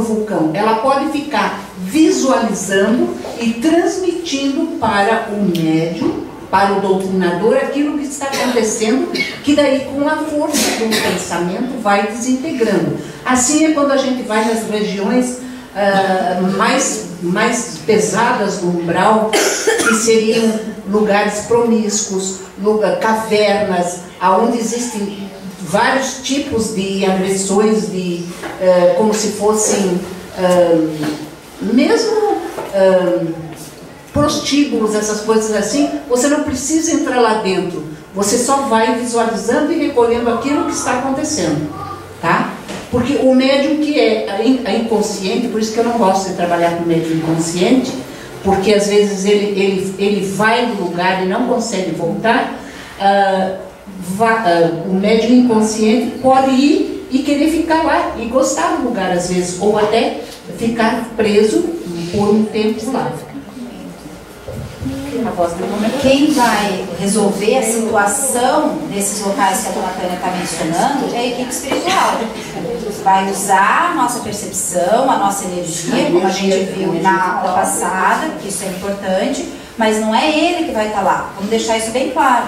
vulcão. Ela pode ficar visualizando e transmitindo para o médium, para o doutrinador, aquilo que está acontecendo, que daí com a força do pensamento vai desintegrando. Assim é quando a gente vai nas regiões mais mais pesadas no umbral, que seriam lugares promíscuos, cavernas, onde existem vários tipos de agressões, como se fossem mesmo prostíbulos, essas coisas assim. Você não precisa entrar lá dentro, você só vai visualizando e recolhendo aquilo que está acontecendo, tá? Porque o médium que é inconsciente, por isso que eu não gosto de trabalhar com médium inconsciente, porque às vezes ele vai no lugar e não consegue voltar. O médium inconsciente pode ir e querer ficar lá e gostar do lugar às vezes, ou até ficar preso por um tempo lá. Quem vai resolver a situação nesses locais que a dona Tânia está mencionando é a equipe espiritual. Vai usar a nossa percepção, a nossa energia, como a gente viu na aula passada, que isso é importante, mas não é ele que vai estar lá. Vamos deixar isso bem claro.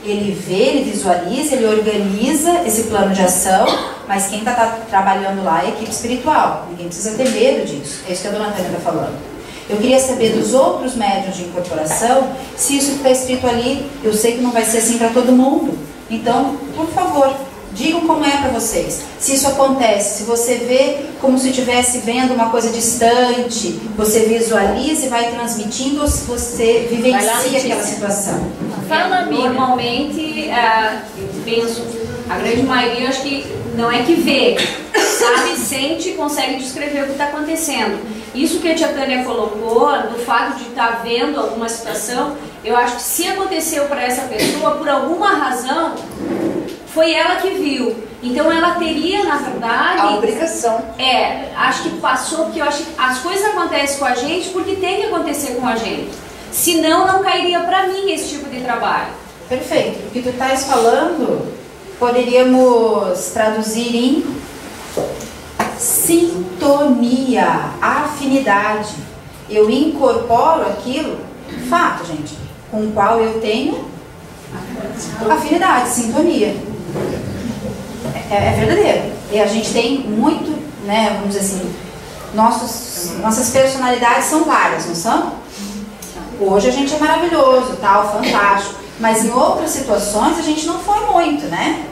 Ele vê, ele visualiza, ele organiza esse plano de ação, mas quem está trabalhando lá é a equipe espiritual. Ninguém precisa ter medo disso. É isso que a dona Tânia está falando. Eu queria saber dos outros médiuns de incorporação, se isso está escrito ali. Eu sei que não vai ser assim para todo mundo. Então, por favor, digam como é para vocês. Se isso acontece, se você vê como se estivesse vendo uma coisa distante, você visualiza e vai transmitindo, ou se você vivencia aquela situação. Normalmente, penso, a grande maioria, acho que não é que vê, sabe, sente e consegue descrever o que está acontecendo. Isso que a tia Tânia colocou, do fato de estar vendo alguma situação, eu acho que se aconteceu para essa pessoa, por alguma razão, foi ela que viu. Então ela teria, na verdade... a obrigação. Acho que passou, porque eu acho que as coisas acontecem com a gente porque tem que acontecer com a gente. Senão não cairia para mim esse tipo de trabalho. Perfeito. O que tu estás falando, poderíamos traduzir em sintonia, afinidade. Eu incorporo aquilo, fato, gente, com o qual eu tenho afinidade, sintonia. É verdadeiro. E a gente tem muito, né, vamos dizer assim, nossas personalidades são várias, não são? Hoje a gente é maravilhoso, tal, fantástico. Mas em outras situações a gente não foi muito, né?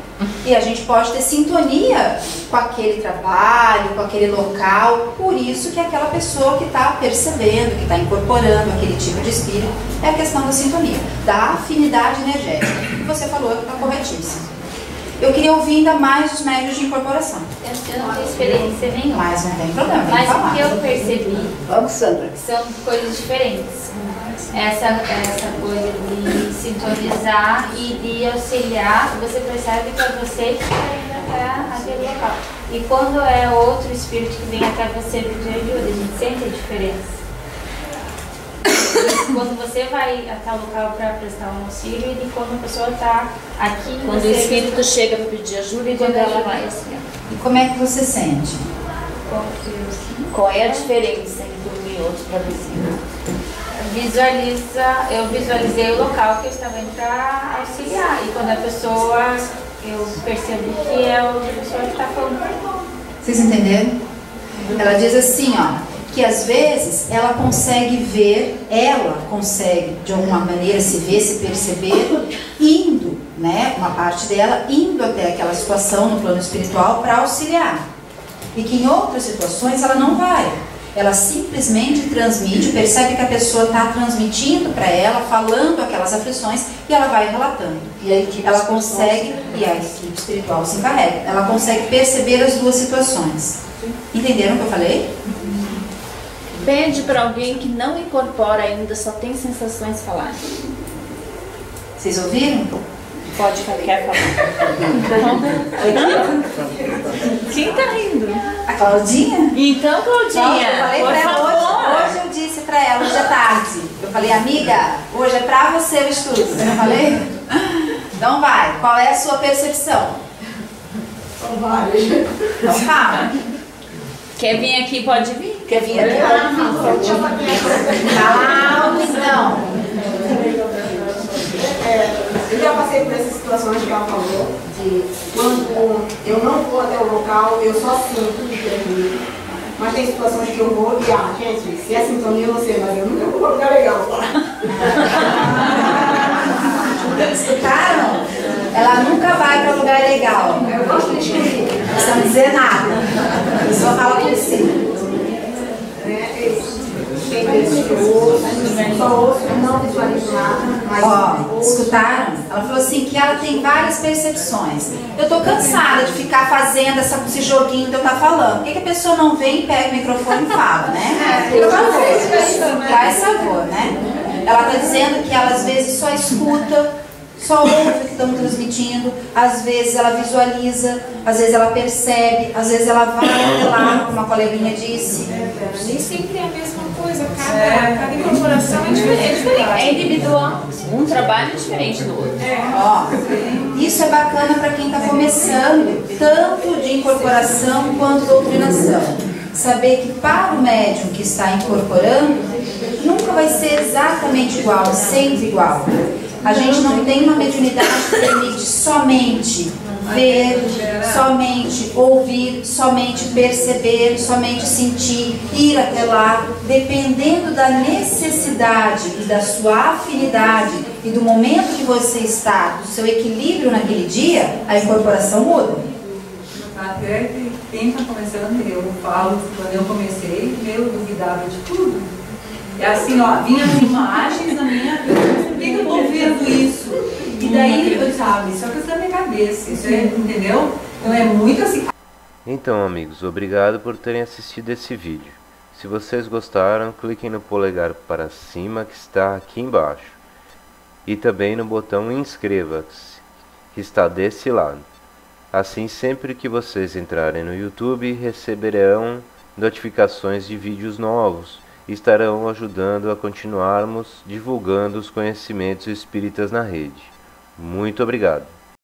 E a gente pode ter sintonia com aquele trabalho, com aquele local. Por isso que aquela pessoa que está percebendo, que está incorporando aquele tipo de espírito, é a questão da sintonia, da afinidade energética. Você falou que está corretíssimo. Eu queria ouvir ainda mais os médios de incorporação. Eu não tenho experiência nenhuma. Mas não tem problema, tem que Mas falar. o que eu percebi, Vamos, Sandra. são coisas diferentes. Essa coisa de sintonizar e de auxiliar, você percebe que é você que está indo até aquele local. E quando é outro espírito que vem até você pedir ajuda, a gente sente a diferença. Quando você vai até o local para prestar um auxílio e de quando a pessoa está aqui. Quando o espírito chega para pedir ajuda e quando ela vai auxiliar. E como é que você sente? Qual é a diferença entre um e outro para você? Eu visualizei o local que eu estava indo para auxiliar. E quando a pessoa, eu percebo que é outra pessoa que está falando. Vocês entenderam? Ela diz assim, ó, que às vezes ela consegue ver, ela consegue de alguma maneira se ver, se perceber, indo, né, uma parte dela, indo até aquela situação no plano espiritual para auxiliar. E que em outras situações ela não vai. Ela simplesmente transmite, percebe que a pessoa está transmitindo para ela, falando aquelas aflições e ela vai relatando. E aí ela consegue, e a equipe espiritual se encarrega, ela consegue perceber as duas situações. Entenderam o que eu falei? Pede para alguém que não incorpora ainda, só tem sensações falar. Vocês ouviram? Pode falar, quer falar? Quem tá rindo? A Claudinha? Então, Claudinha, eu falei por pra ela favor. hoje eu disse pra ela, hoje à tarde. Eu falei, amiga, hoje é pra você o estudo. Eu não falei? Então vai, qual é a sua percepção? São várias. Então fala. Quer vir aqui, pode vir? Quer vir aqui? Calma, então. Eu já passei por essas situações que ela falou, de quando eu não vou até o local, eu só sinto o termino. Mas tem situações que eu vou e, gente, se é sintonia, eu não sei, mas eu nunca vou pra lugar legal. Escutaram? Ela nunca vai para lugar legal. Eu gosto de escrever. Não precisa dizer nada. Eu só falo por si. Tem vezes que eu ouço, só ouço, não visualizo nada. Mas ó, escutaram? Ela falou assim que ela tem várias percepções. Eu tô cansada de ficar fazendo esse joguinho que eu tá falando. Por que a pessoa não vem, pega o microfone e fala, né? Faz favor, né? Ela tá dizendo que ela às vezes só escuta, só ouve o que estão transmitindo, às vezes ela visualiza, às vezes ela percebe, às vezes ela vai até lá, como a coleguinha disse. Nem sempre é a mesma coisa, cada incorporação é diferente. É individual, um trabalho diferente do outro. Ó, isso é bacana para quem está começando, tanto de incorporação quanto doutrinação. Saber que para o médium que está incorporando, nunca vai ser exatamente igual, sempre igual. A gente não tem uma mediunidade que permite somente ver, somente ouvir, somente perceber, somente sentir, ir até lá. Dependendo da necessidade e da sua afinidade e do momento que você está, do seu equilíbrio naquele dia, a incorporação muda. Até que quem está começando, eu falo que quando eu comecei, eu duvidava de tudo. É assim, ó, vinha as imagens na minha cabeça, por que eu estou vendo isso? E daí eu sabe, isso é coisa da minha cabeça, isso é, entendeu? Então é muito assim. Então, amigos, obrigado por terem assistido esse vídeo. Se vocês gostaram, cliquem no polegar para cima que está aqui embaixo. E também no botão inscreva-se, que está desse lado. Assim, sempre que vocês entrarem no YouTube, receberão notificações de vídeos novos. Estarão ajudando a continuarmos divulgando os conhecimentos espíritas na rede. Muito obrigado.